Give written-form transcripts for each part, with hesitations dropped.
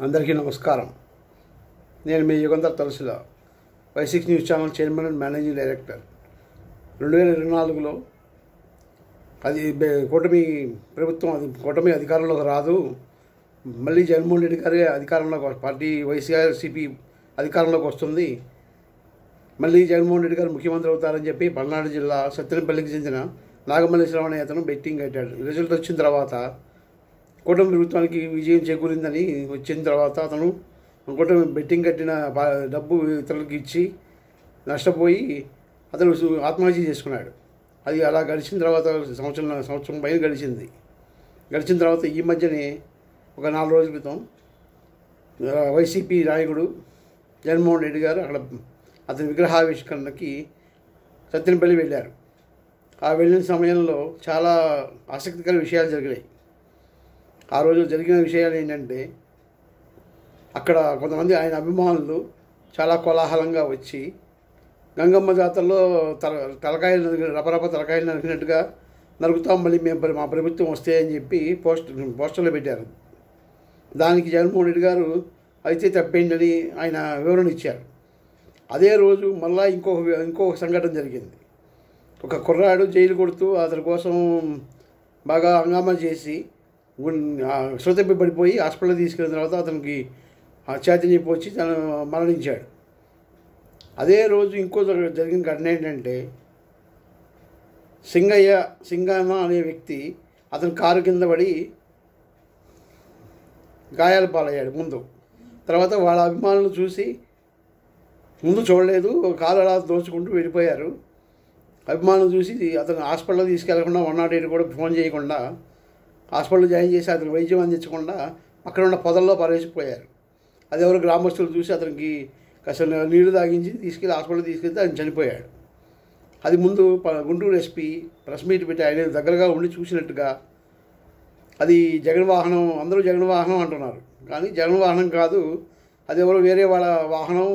అందరికీ నమస్కారం. నేను మీ యుగంధర్ తలసిల, వై6 news channel chairman and managing director. 2024లో అది కూటమి ప్రభుత్వం, కూటమి అధికారంలోకి రాదు, మళ్ళీ జగన్మోహన్ రెడ్డి గారి అధికారంలోకి, పార్టీ వైఎస్ఆర్సీపీ అధికారంలోకి వస్తుంది, మళ్ళీ జగన్మోహన్ రెడ్డి గారు ముఖ్యమంత్రి అవుతారని చెప్పి పల్నాడు జిల్లా సత్తెనపల్లికి చెందిన నాగమల్లేశ్వరరావు అనే అతను బెట్టింగ్ కట్టాడు. రిజల్ట్ వచ్చిన తర్వాత కూటమి ప్రభుత్వానికి విజయం చేకూరిందని వచ్చిన తర్వాత అతను కూటమి బెట్టింగ్ కట్టిన డబ్బు ఇతరులకు ఇచ్చి నష్టపోయి అతను ఆత్మహత్య చేసుకున్నాడు. అది అలా గడిచిన తర్వాత సంవత్సరం పైన గడిచిన తర్వాత ఈ మధ్యనే ఒక 4 రోజుల క్రితం వైసీపీ నాయకుడు జగన్మోహన్ రెడ్డి గారు అక్కడ అతని విగ్రహావిష్కరణకి సత్తెనపల్లి వెళ్ళారు. ఆ వెళ్ళిన సమయంలో చాలా ఆసక్తికర విషయాలు జరిగినాయి. ఆ రోజు జరిగిన విషయాలు ఏంటంటే, అక్కడ కొంతమంది ఆయన అభిమానులు చాలా కోలాహలంగా వచ్చి గంగమ్మ జాతరలో తలకాయలు తలకాయలు నరికినట్టుగా నరుకుతాం, మళ్ళీ మా ప్రభుత్వం వస్తే అని చెప్పి పోస్టర్లు పెట్టారు. దానికి జగన్మోహన్ రెడ్డి గారు అయితే తప్పేంటని ఆయన వివరణ ఇచ్చారు. అదే రోజు మళ్ళా ఇంకొక సంఘటన జరిగింది. ఒక కుర్రాడు జైలు కొడుతూ అతని కోసం బాగా హంగామా చేసి శ్రోతపై పడిపోయి హాస్పిటల్ తీసుకెళ్ళిన తర్వాత అతనికి ఛాతీ పోచి తను మరణించాడు. అదే రోజు ఇంకో జరిగిన ఘటన ఏంటంటే, సింగన్న అనే వ్యక్తి అతని కారు కింద పడి గాయాల పాలయ్యాడు తర్వాత వాళ్ళ అభిమానులు చూసి ముందు చూడలేదు, కారు అలా దోచుకుంటూ వెళ్ళిపోయారు. అభిమానులు చూసి అతను హాస్పిటల్లో తీసుకెళ్లకుండా 108 కూడా ఫోన్ చేయకుండా హాస్పిటల్లో జాయిన్ చేసి అతను వైద్యం అందించకుండా అక్కడ ఉన్న పొదల్లో పారేసిపోయారు. అది ఎవరు గ్రామస్తులు చూసి అతనికి కాస్త నీళ్లు తాగించి తీసుకెళ్ళి హాస్పిటల్ తీసుకెళ్తే ఆయన చనిపోయాడు. అది ముందు గుంటూరు ఎస్పీ ప్రెస్ మీట్ పెట్టి ఆయన దగ్గరగా ఉండి చూసినట్టుగా, అది జగన్ వాహనం, అందరూ జగన్ వాహనం అంటున్నారు, కానీ జగన్ వాహనం కాదు, అది ఎవరు వేరే వాళ్ళ వాహనం,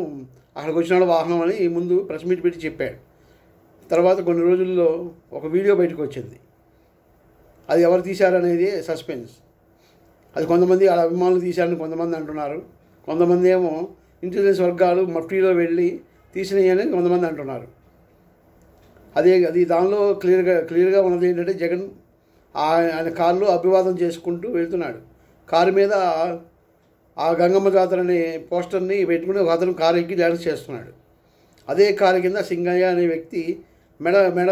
అక్కడికి వచ్చిన వాళ్ళ వాహనం అని ముందు ప్రెస్ మీట్ పెట్టి చెప్పాడు. తర్వాత కొన్ని రోజుల్లో ఒక వీడియో బయటకు వచ్చింది. అది ఎవరు తీశారనేది సస్పెన్స్. అది కొంతమంది వాళ్ళ అభిమానులు తీశారని కొంతమంది అంటున్నారు, కొంతమంది ఏమో ఇంటెలిజెన్స్ వర్గాలు మఫ్టీలో వెళ్ళి తీసినాయి అని కొంతమంది అంటున్నారు. అది దానిలో క్లియర్గా ఉన్నది ఏంటంటే, జగన్ ఆయన కారులో అభివాదం చేసుకుంటూ వెళ్తున్నాడు. కారు మీద ఆ గంగమ్మ జాతర అనే పోస్టర్ని పెట్టుకుని ఒక అతను కారు ఎక్కి డ్యాన్స్ చేస్తున్నాడు. అదే కారు కింద సింగయ్య అనే వ్యక్తి మెడ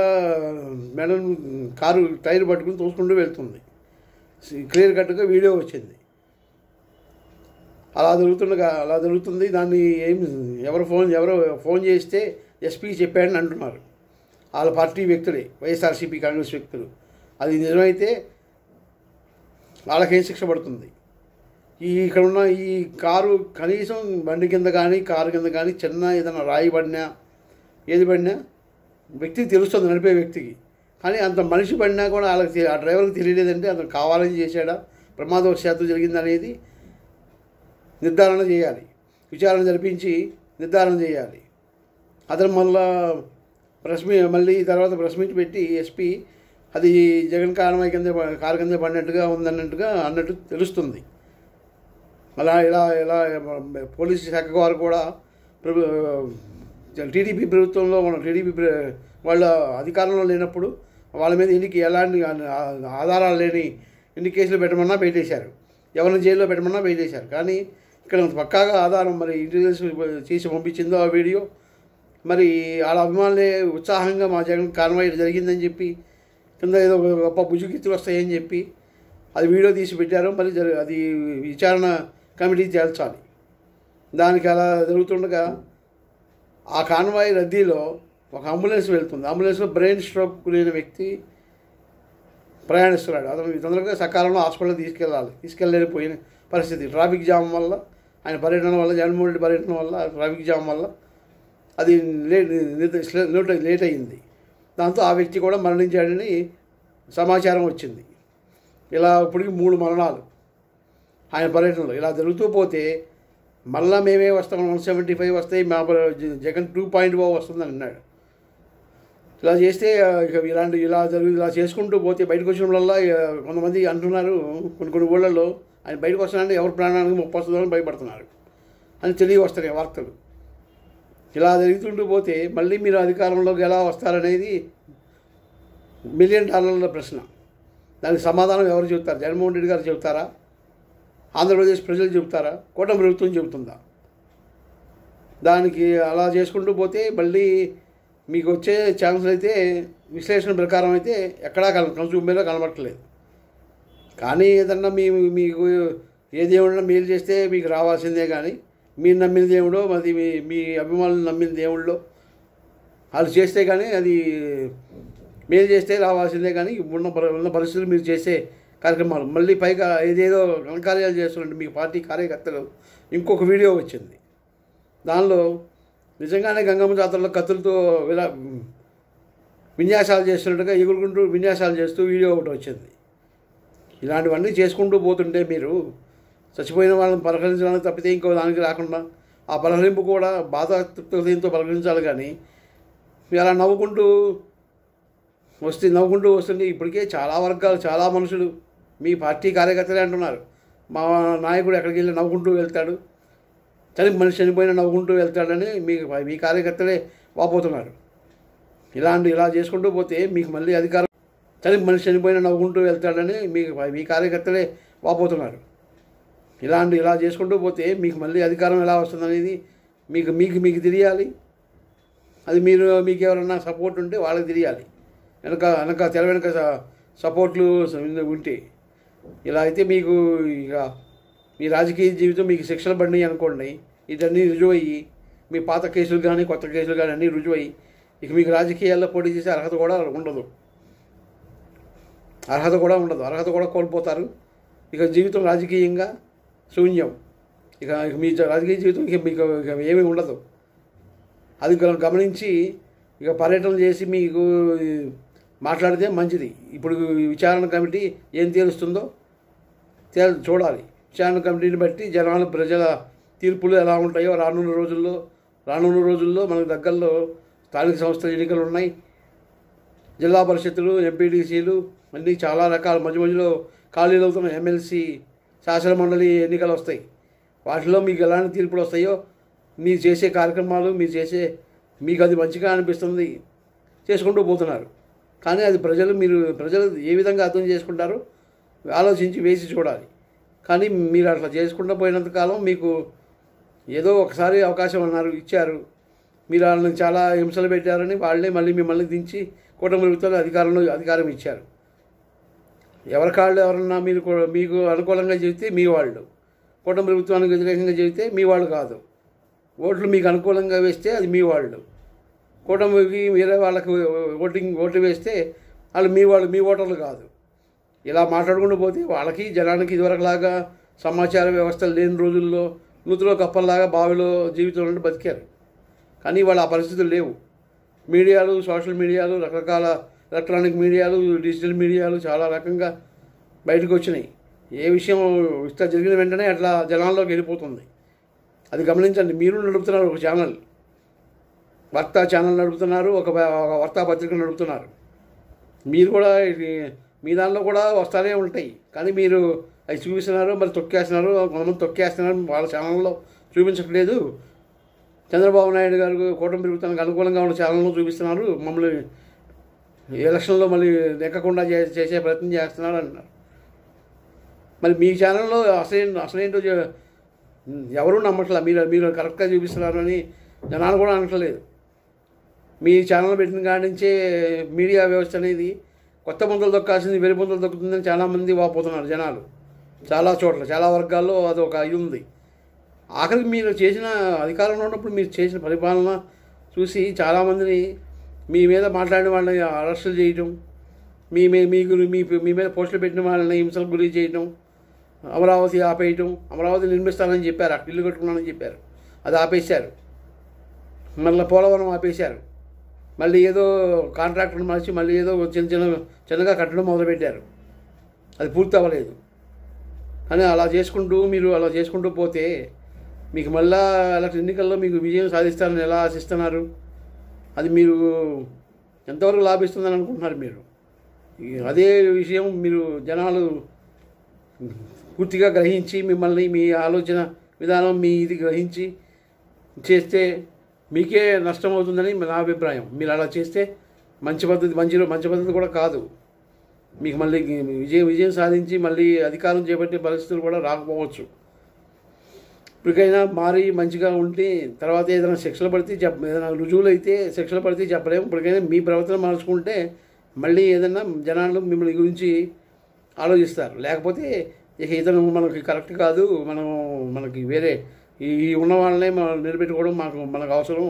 కారు టైర్ పట్టుకుని తోసుకుంటూ వెళ్తుంది. క్లియర్ కట్గా వీడియో వచ్చింది. అలా జరుగుతుంది. దాన్ని ఎవరు ఫోన్ చేస్తే ఎస్పీ చెప్పాడని అంటున్నారు. వాళ్ళ పార్టీ వ్యక్తులే, వైఎస్ఆర్సీపీ కాంగ్రెస్ వ్యక్తులు. అది నిజమైతే వాళ్ళకేం శిక్ష పడుతుంది? ఇక్కడ ఉన్న ఈ కారు కనీసం బండి కింద కానీ కారు కింద కానీ చిన్న ఏదైనా రాయి పడినా ఏది పడినా వ్యక్తికి తెలుస్తుంది, నడిపే వ్యక్తికి. కానీ అంత మనిషి పడినా కూడా వాళ్ళకి ఆ డ్రైవర్కి తెలియలేదంటే అతను కావాలని చేశాడా, ప్రమాదవశాత్తు జరిగిందనేది నిర్ధారణ చేయాలి, విచారణ జరిపించి నిర్ధారణ చేయాలి. అతను మళ్ళీ తర్వాత ప్రెస్ మీట్ పెట్టి ఎస్పీ అది జగన్ కారు కింద పడినట్టుగా అన్నట్టు తెలుస్తుంది. ఇలా పోలీసు శాఖ వారు కూడా టీడీపీ ప్రభుత్వంలో టీడీపీ వాళ్ళ అధికారంలో లేనప్పుడు వాళ్ళ మీద ఎలాంటి ఆధారాలు లేని ఎన్ని కేసులు పెట్టమన్నా పెట్టేశారు, ఎవరిని జైల్లో పెట్టమన్నా పెట్టేశారు. కానీ ఇక్కడ పక్కాగా ఆధారం, మరి ఇంటెలిజెన్స్ చేసి పంపించిందో ఆ వీడియో, మరి వాళ్ళ అభిమానులే ఉత్సాహంగా మా జగన్ కాన్వాయ్ జరిగిందని చెప్పి కింద ఏదో గొప్ప భుజుగిత్తులు వస్తాయని చెప్పి అది వీడియో తీసి పెట్టారు. మరి అది విచారణ కమిటీ తేల్చాలి. దానికి అలా జరుగుతుండగా ఆ కాన్వాయ్ రద్దీలో ఒక అంబులెన్స్ వెళ్తుంది. అంబులెన్స్లో బ్రెయిన్ స్ట్రోక్ లేని వ్యక్తి ప్రయాణిస్తున్నాడు. అతను తొందరగా సకాలంలో హాస్పిటల్ తీసుకెళ్ళలేకపోయిన పరిస్థితి. ట్రాఫిక్ జామ్ వల్ల, ఆయన పర్యటన వల్ల, జగన్మోహన్ రెడ్డి పర్యటన వల్ల ట్రాఫిక్ జామ్ వల్ల అది లేట్ అయింది. దాంతో ఆ వ్యక్తి కూడా మరణించాడని సమాచారం వచ్చింది. ఇలా ఇప్పటికి 3 మరణాలు ఆయన పర్యటనలో. ఇలా జరుగుతూ పోతే మళ్ళా మేమే వస్తాం, 175 వస్తాయి, మా జగన్ 2.0 వస్తుందని అన్నాడు. ఇలా చేస్తే ఇలా చేసుకుంటూ పోతే బయటకు వచ్చిన వల్ల కొంతమంది అంటున్నారు, కొన్ని ఊళ్ళల్లో ఆయన బయటకు వస్తున్నారంటే ఎవరి ప్రాణానికి ముప్పు వస్తుందని భయపడుతున్నారు అని తెలియవస్తున్నాయి వార్తలు. ఇలా జరుగుతుంటూ పోతే మళ్ళీ మీరు అధికారంలోకి ఎలా వస్తారనేది $1 మిలియన్ ప్రశ్న. దానికి సమాధానం ఎవరు చెబుతారు? జగన్మోహన్ రెడ్డి గారు చెబుతారా? ఆంధ్రప్రదేశ్ ప్రజలు చెబుతారా? కూటమి ప్రభుత్వం చెబుతుందా? దానికి అలా చేసుకుంటూ పోతే మళ్ళీ మీకు వచ్చే ఛాన్స్ అయితే విశ్లేషణ ప్రకారం అయితే ఎక్కడా కన్సూమర్లో కనబడట్లేదు. కానీ ఏదన్నా మీకు ఏ దేవుడన్నా మేలు చేస్తే మీకు రావాల్సిందే. కానీ మీరు నమ్మిన దేవుడో అది మీ అభిమానులు నమ్మిన దేవుళ్ళో వాళ్ళు చేస్తే కానీ అది మేలు చేస్తే రావాల్సిందే. కానీ ఉన్న పరిస్థితులు మీరు చేసే కార్యక్రమాలు మళ్ళీ పైగా ఏదేదో ఘనకార్యాలు చేస్తున్నట్టు మీకు పార్టీ కార్యకర్తలు ఇంకొక వీడియో వచ్చింది. దానిలో నిజంగానే గంగమ్మ జాతరలో కత్తులతో విన్యాసాలు చేస్తున్నట్టుగా ఎగురుకుంటూ విన్యాసాలు చేస్తూ వీడియో ఒకటి వచ్చింది. ఇలాంటివన్నీ చేసుకుంటూ పోతుంటే మీరు చచ్చిపోయిన వాళ్ళని పలకరించడానికి తప్పితే ఇంకో దానికి రాకుండా ఆ పలకరింపు కూడా బాధాతృప్తితో పలకరించాలి. కానీ మీరు అలా నవ్వుకుంటూ వస్తుంది. ఇప్పటికే చాలా వర్గాలు చాలా మనుషులు మీ పార్టీ కార్యకర్తలే అంటున్నారు, మా నాయకుడు ఎక్కడికి వెళ్ళి నవ్వుకుంటూ వెళ్తాడు, మనిషి చనిపోయినా నవ్వుకుంటూ వెళ్తాడని మీ కార్యకర్తలే వాపోతున్నారు. ఇలా చేసుకుంటూ పోతే మీకు మళ్ళీ అధికారం మనిషి చనిపోయినా నవ్వుకుంటూ వెళ్తాడని మీ కార్యకర్తలే వాపోతున్నారు. ఇలా చేసుకుంటూ పోతే మీకు మళ్ళీ అధికారం ఎలా వస్తుందనేది మీకు తెలియాలి. అది మీకు ఎవరన్నా సపోర్ట్ ఉంటే వాళ్ళకి తెలియాలి. వెనక తెర వెనక సపోర్ట్లు ఉంటే ఇలా అయితే మీకు ఇక మీ రాజకీయ జీవితం మీకు శిక్షలు పడినాయి అనుకోండి. ఇదన్నీ రుజువయ్యి మీ పాత కేసులు కానీ కొత్త కేసులు కానీ అన్నీ రుజువయ్యి ఇక మీకు రాజకీయాల్లో పోటీ చేసే అర్హత కూడా ఉండదు. అర్హత కూడా కోల్పోతారు. ఇక జీవితం రాజకీయంగా శూన్యం. ఇక మీ రాజకీయ జీవితం మీకు ఏమీ ఉండదు. అది గమనించి ఇక పర్యటన చేసి మీకు మాట్లాడితే మంచిది. ఇప్పుడు విచారణ కమిటీ ఏం తేలుస్తుందో చూడాలి. విచారణ కమిటీని బట్టి ప్రజల తీర్పులు ఎలా ఉంటాయో రానున్న రోజుల్లో మనకు దగ్గరలో స్థానిక సంస్థల ఎన్నికలు ఉన్నాయి. జిల్లా పరిషత్తులు, ఎంపీటీసీలు అన్నీ చాలా రకాల మధ్యలో ఖాళీలు అవుతున్న ఎమ్మెల్సీ, శాసనమండలి ఎన్నికలు వస్తాయి. వాటిలో మీకు ఎలాంటి తీర్పులు వస్తాయో మీరు చేసే కార్యక్రమాలు మీకు అది మంచిగా అనిపిస్తుంది చేసుకుంటూ పోతున్నారు. కానీ అది ప్రజలు ఏ విధంగా అర్థం చేసుకుంటారో ఆలోచించి వేసి చూడాలి. కానీ మీరు అట్లా చేసుకుంటూ పోయినంతకాలం మీకు ఏదో ఒకసారి అవకాశం ఇచ్చారు, మీరు వాళ్ళని చాలా హింసలు పెట్టారని వాళ్ళే మళ్ళీ మిమ్మల్ని దించి కూటమి ప్రభుత్వాలు అధికారం ఇచ్చారు. ఎవరన్నా మీకు అనుకూలంగా చెబితే మీ వాళ్ళు, కూటమి ప్రభుత్వానికి వ్యతిరేకంగా చెబితే మీ వాళ్ళు కాదు. ఓట్లు మీకు అనుకూలంగా వేస్తే అది మీ వాళ్ళు, కూటమికి వేరే వాళ్ళకి ఓటు వేస్తే వాళ్ళు మీ ఓటర్లు కాదు. ఇలా మాట్లాడుకుంటూ పోతే వాళ్ళకి జనానికి ఇదివరకులాగా సమాచార వ్యవస్థలు లేని రోజుల్లో నూతిలో కప్పల్లాగా బావిలో జీవితంలో బతికారు. కానీ వాళ్ళ ఆ పరిస్థితులు లేవు. మీడియాలు, సోషల్ మీడియాలు, రకరకాల ఎలక్ట్రానిక్ మీడియాలు, డిజిటల్ మీడియాలు చాలా రకంగా బయటకు వచ్చినాయి. ఏ విషయం ఇట్లా జరిగిన వెంటనే అట్లా జనాల్లోకి వెళ్ళిపోతుంది. అది గమనించండి. మీరు నడుపుతున్నారు ఒక ఛానల్, వార్తా ఛానల్ నడుపుతున్నారు, ఒక వార్తాపత్రిక నడుపుతున్నారు. మీరు కూడా మీ దానిలో కూడా వస్తానే ఉంటాయి. కానీ మీరు అవి చూపిస్తున్నారు, మరి కొంతమంది తొక్కేస్తున్నారు, వాళ్ళ ఛానల్లో చూపించట్లేదు. చంద్రబాబు నాయుడు గారు కూటమి ప్రభుత్వానికి అనుకూలంగా ఉన్న ఛానల్లో చూపిస్తున్నారు, మమ్మల్ని ఎలక్షన్లో మళ్ళీ నెక్కకుండా చేసే ప్రయత్నం చేస్తున్నారు అంటున్నారు. మరి మీ ఛానల్లో అసలేంటో ఎవరూ నమ్మట్లేదు. మీరు కరెక్ట్గా చూపిస్తున్నారని జనాలు కూడా అనట్లేదు. మీ ఛానల్ పెట్టిన కాడి నుంచే మీడియా వ్యవస్థ అనేది కొత్త పుంతలు దొక్కాల్సింది వెలి పుంతలు దొక్కుతుందని చాలామంది వాపోతున్నారు జనాలు. చాలా చోట్ల చాలా వర్గాల్లో అదొక ఇది ఉంది. ఆఖరికి మీరు చేసిన అధికారంలో ఉన్నప్పుడు మీరు చేసిన పరిపాలన చూసి చాలామందిని మీ మీద మాట్లాడిన వాళ్ళని అరెస్టులు చేయటం, మీ మీద పోస్టులు పెట్టిన వాళ్ళని హింసలకు గురి చేయటం, అమరావతి ఆపేయటం. అమరావతి నిర్మిస్తానని చెప్పారు, అక్కడ ఇల్లు కట్టుకున్నానని చెప్పారు, అది ఆపేశారు. మళ్ళీ పోలవరం ఆపేశారు. మళ్ళీ ఏదో కాంట్రాక్టర్ని మార్చి మళ్ళీ ఏదో చిన్నగా కట్టడం మొదలుపెట్టారు, అది పూర్తి అవ్వలేదు. కానీ అలా చేసుకుంటూ పోతే మీకు మళ్ళా ఎన్నికల్లో మీకు విజయం సాధిస్తారని ఎలా ఆశిస్తున్నారు? అది మీరు ఎంతవరకు లాభిస్తుందని అనుకుంటున్నారు? మీరు అదే విషయం మీరు జనాలు పూర్తిగా గ్రహించి మిమ్మల్ని మీ ఆలోచన విధానం మీ ఇది గ్రహించి చేస్తే మీకే నష్టం అవుతుందని నా అభిప్రాయం. మీరు అలా చేస్తే మంచి పద్ధతి కూడా కాదు. మీకు మళ్ళీ విజయం సాధించి మళ్ళీ అధికారం చేపట్టే పరిస్థితులు కూడా రాకపోవచ్చు. ఇప్పటికైనా మారి మంచిగా ఉంటే తర్వాత ఏదైనా శిక్షలు పడితే ఏదైనా రుజువులు అయితే శిక్షలు పడితే చెప్పలేము. ఇప్పటికైనా మీ ప్రవర్తన మార్చుకుంటే మళ్ళీ ఏదైనా జనాలు మిమ్మల్ని గురించి ఆలోచిస్తారు. లేకపోతే ఇక ఇతను మనకి కరెక్ట్ కాదు, మనకి వేరే ఈ ఉన్న వాళ్ళనే మనం నిలబెట్టుకోవడం మనకు అవసరం,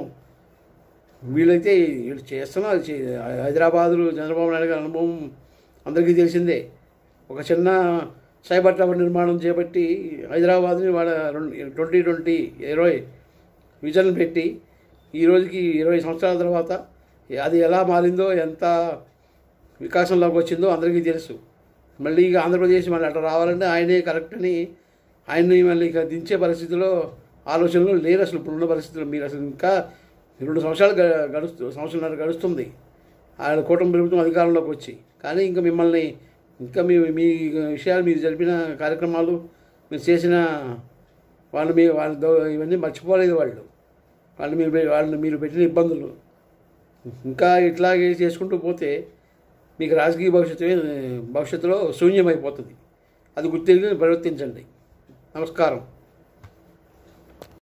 వీళ్ళైతే వీళ్ళు చేస్తున్నారు. హైదరాబాదులో చంద్రబాబు నాయుడు గారి అనుభవం అందరికీ తెలిసిందే. ఒక చిన్న సైబర్ టవర్ నిర్మాణం చేపట్టి హైదరాబాద్ని వాళ్ళ 2020 విజన్ పెట్టి ఈ రోజుకి 20 సంవత్సరాల తర్వాత అది ఎలా మారిందో, ఎంత వికాసంలోకి వచ్చిందో అందరికీ తెలుసు. మళ్ళీ ఇక ఆంధ్రప్రదేశ్ మళ్ళీ అట్లా రావాలంటే ఆయనే కరెక్ట్ అని ఆయన్ని మళ్ళీ ఇక దించే పరిస్థితిలో ఆలోచనలు లేరు అసలు ఇప్పుడున్న పరిస్థితుల్లో. మీరు అసలు ఇంకా 2 సంవత్సరాలు సంవత్సరాలు గడుస్తుంది ఆయన కూటమి ప్రభుత్వం అధికారంలోకి వచ్చి. కానీ ఇంకా మిమ్మల్ని ఇంకా మీ విషయాలు, మీరు జరిపిన కార్యక్రమాలు, మీరు చేసిన వాళ్ళని ఇవన్నీ మర్చిపోలేదు వాళ్ళు మీరు పెట్టిన ఇబ్బందులు. ఇంకా ఇట్లాగే చేసుకుంటూ పోతే మీకు రాజకీయ భవిష్యత్తులో శూన్యమైపోతుంది. అది గుర్తిరిగి ప్రవర్తించండి. నమస్కారం.